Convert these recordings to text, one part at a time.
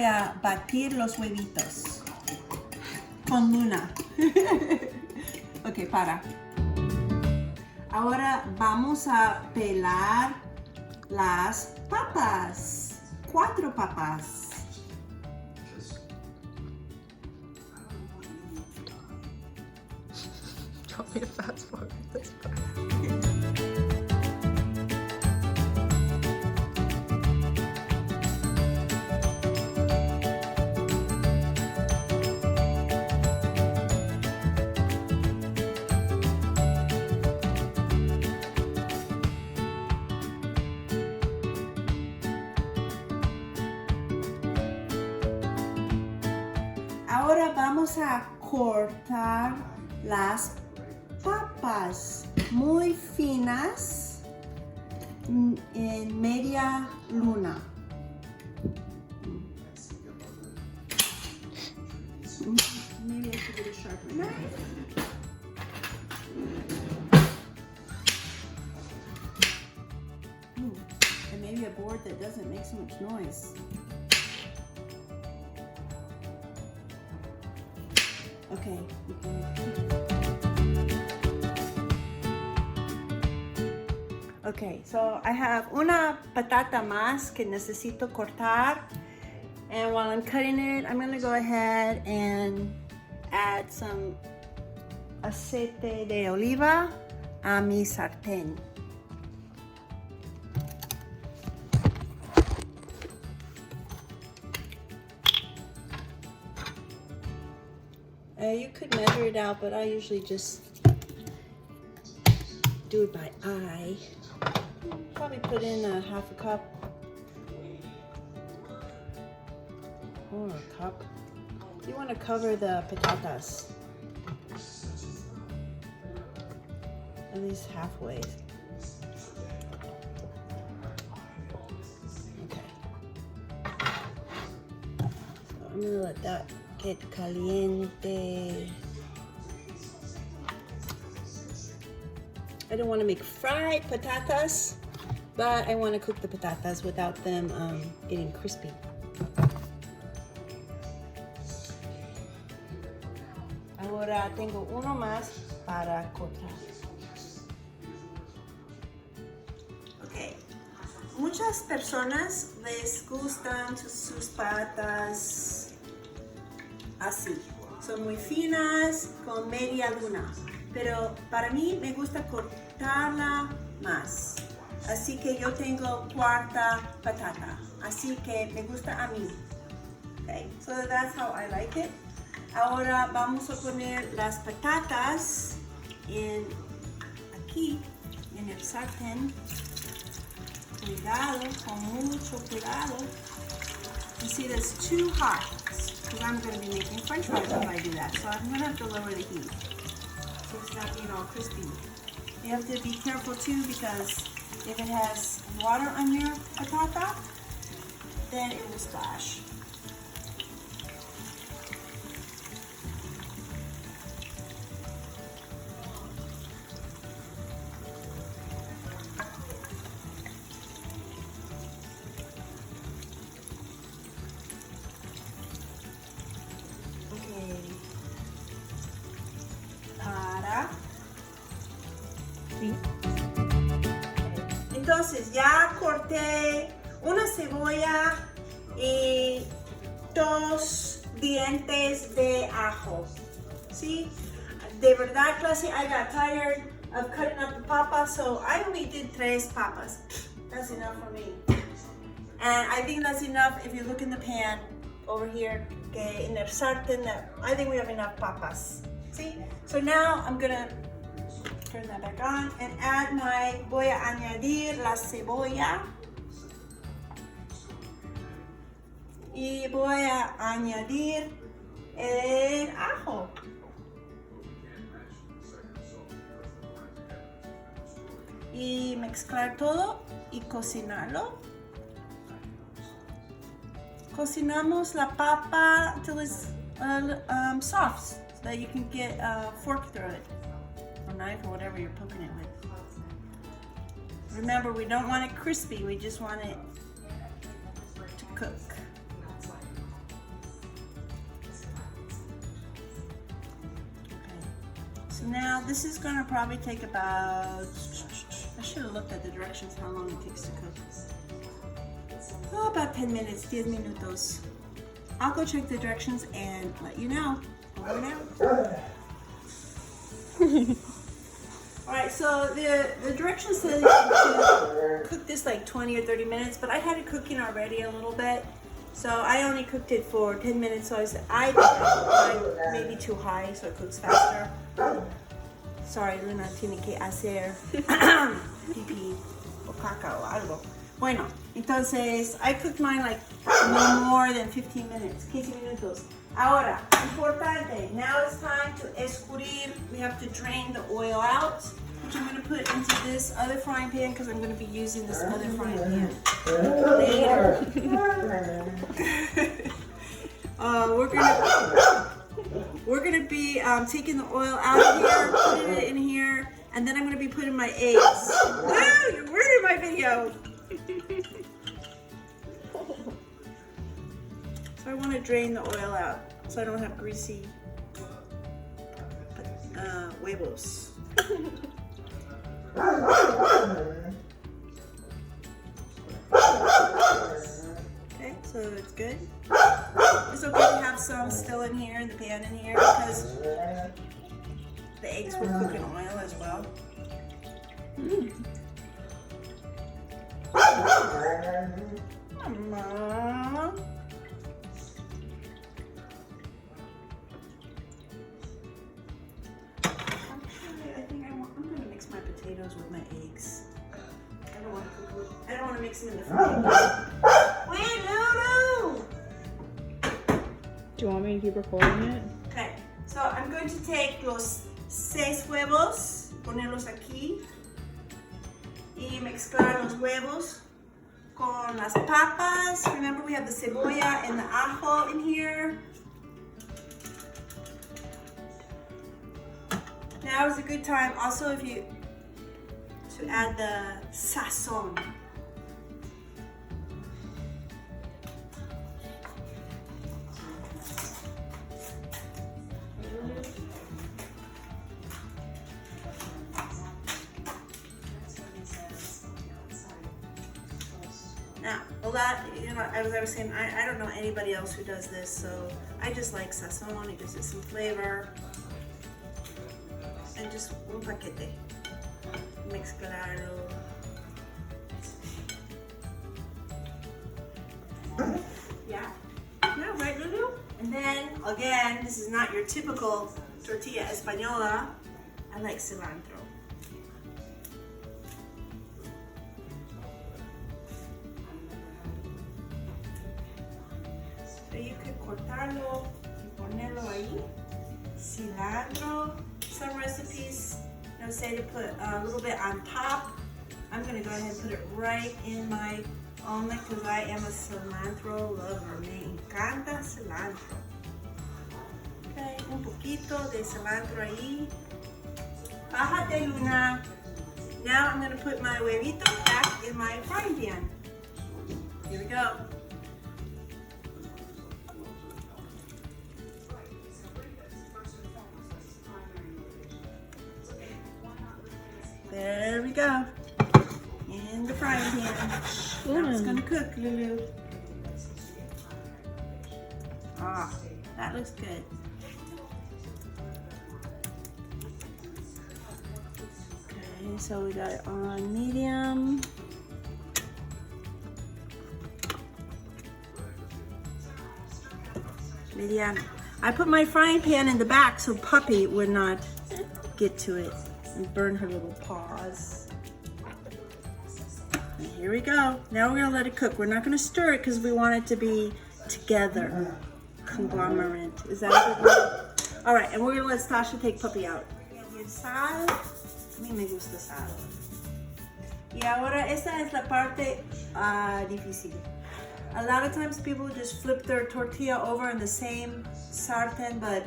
voy a batir los huevitos con Luna. Ok, para. Ahora vamos a pelar las papas. 4 papas. You want me to fast forward this part? Ahora vamos a cortar las papas muy finas en media luna. Maybe I should get a sharper knife. And maybe a board that doesn't make so much noise. Okay. Okay, so I have una patata más que necesito cortar, and while I'm cutting it, I'm gonna go ahead and add some aceite de oliva a mi sartén. You could measure it out, but I usually just do it by eye. Probably put in a half a cup or a cup. You want to cover the patatas at least halfway. Okay. So I'm gonna let that get caliente. I don't want to make fried patatas, but I want to cook the patatas without them getting crispy. Ahora tengo uno más para cortar. Okay. Muchas personas les gustan sus patatas así. Son muy finas, con media luna. Pero para mí me gusta cortarla más. Así que yo tengo cuarta patata. Así que me gusta a mí. Okay, so that's how I like it. Ahora vamos a poner las patatas aquí en el sartén. Cuidado, con mucho cuidado. You see, that's too hot because I'm going to be making French fries if I do that. So I'm going to have to lower the heat. So it's not being all crispy. You have to be careful too, because if it has water on your patata, then it will splash. Entonces ya corté una cebolla y 2 dientes de ajo. ¿Sí? De verdad, clase, I got tired of cutting up the papas, so I only did 3 papas. That's enough for me. And I think that's enough if you look in the pan over here, que en el sartén, I think we have enough papas. See? So now I'm gonna turn that back on and voy a añadir la cebolla y voy a añadir el ajo. Y mezclar todo y cocinarlo. Cocinamos la papa until it's soft, so that you can get a fork through it, or knife, or whatever you're poking it with. Remember, we don't want it crispy, we just want it to cook. Now this is gonna probably take about, I should have looked at the directions how long it takes to cook. Oh, about 10 minutes, 10 minutos. I'll go check the directions and let you know. Over now. Alright, so the directions said to cook this like 20 or 30 minutes, but I had it cooking already a little bit. So I only cooked it for 10 minutes, so I think maybe too high so it cooks faster. Sorry, Luna tiene que hacer pipí o caca o algo. Bueno, entonces I cooked mine like no more than 15 minutes, 15 minutos. Ahora, importante, now it's time to escurrir. We have to drain the oil out, which I'm going to put into this other frying pan because I'm going to be using this other frying pan later. We're gonna be taking the oil out of here, putting it in here, and then I'm going to be putting my eggs. Woo, you're ruining my video. So I want to drain the oil out so I don't have greasy huevos. Okay, so it's good. It's okay to have some still in here, in the pan in here, because the eggs will cook in oil as well. Mama. Potatoes with my eggs. I don't want to mix them in the frying pan. Wait, no! Do you want me to keep recording it? Okay, so I'm going to take los 6 huevos, ponerlos aquí, y mezclar los huevos con las papas. Remember, we have the cebolla and the ajo in here. Now is a good time also to add the sazon. Now, a lot, as I was saying, I don't know anybody else who does this, so I just like sazon. It gives it some flavor. And just un paquete. Mezclarlo. Yeah. Yeah, right, Lulu? And then, again, this is not your typical tortilla española. I like cilantro. So you could cortarlo y ponerlo ahí. Cilantro. Some recipes say to put a little bit on top. I'm going to go ahead and put it right in my omelet because I am a cilantro lover. Me encanta cilantro. Okay, un poquito de cilantro ahí. Bájate, Luna. Now I'm going to put my huevito back in my frying pan. Here we go. There we go. In the frying pan. Now it's gonna cook, Lulu. Ah, that looks good. Okay, so we got it on medium. Medium. I put my frying pan in the back so Puppy would not get to it and burn her little paws. And here we go. Now we're gonna let it cook. We're not gonna stir it because we want it to be together. Conglomerate. Is that a good word? All right, and we're gonna let Stasha take Puppy out. Sal. A mí me gusta sal. Y ahora esta es la parte difícil. A lot of times people just flip their tortilla over in the same sartén, but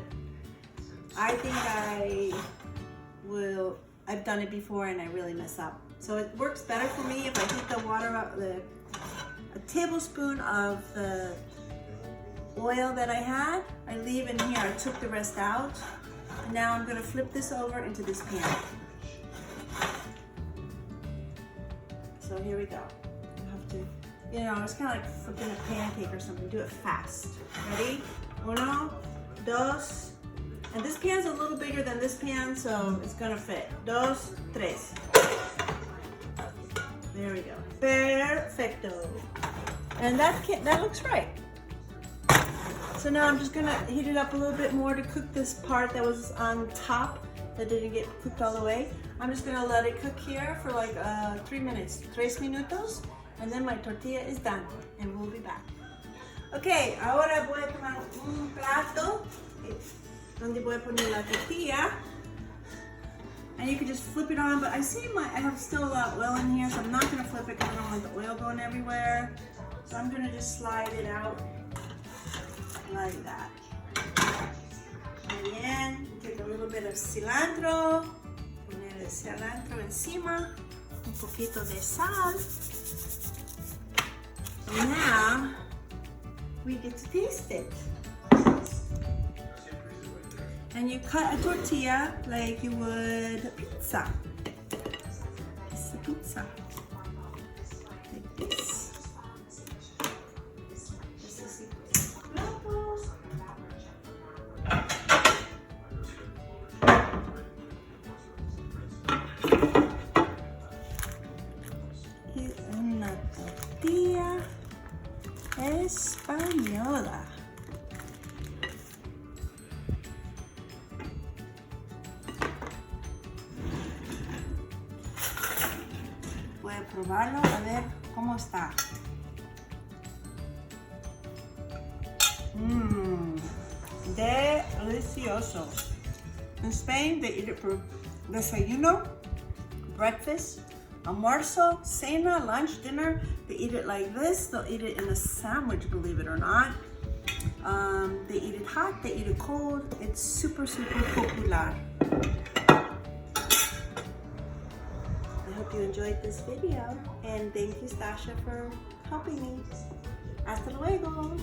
I think I've done it before and I really mess up. So it works better for me if I heat the water up, a tablespoon of the oil that I had, I leave in here. I took the rest out. Now I'm gonna flip this over into this pan. So here we go. You have to, you know, it's kind of like flipping a pancake or something. Do it fast. Ready? Uno, dos, and this pan's a little bigger than this pan, so it's gonna fit. Dos, tres. There we go. Perfecto. And that looks right. So now I'm just gonna heat it up a little bit more to cook this part that was on top that didn't get cooked all the way. I'm just gonna let it cook here for like 3 minutes, 3 minutos, and then my tortilla is done, and we'll be back. Okay, ahora voy a tomar un plato donde voy a poner la tortilla, and you can just flip it on, but I have still a lot of oil in here, so I'm not gonna flip it because I don't want the oil going everywhere. So I'm gonna just slide it out like that. Muy bien. Take a little bit of cilantro. Poner el cilantro encima. Un poquito de sal. And now we get to taste it. And you cut a tortilla like you would a pizza. It's a pizza. Like this. Una tortilla española. Voy a probarlo a ver cómo está. Delicioso. In Spain, they eat it for desayuno, breakfast, almuerzo, cena, lunch, dinner. They eat it like this. They'll eat it in a sandwich, believe it or not. They eat it hot, they eat it cold. It's super, super popular. I hope you enjoyed this video. And thank you, Stasha, for helping me. Hasta luego.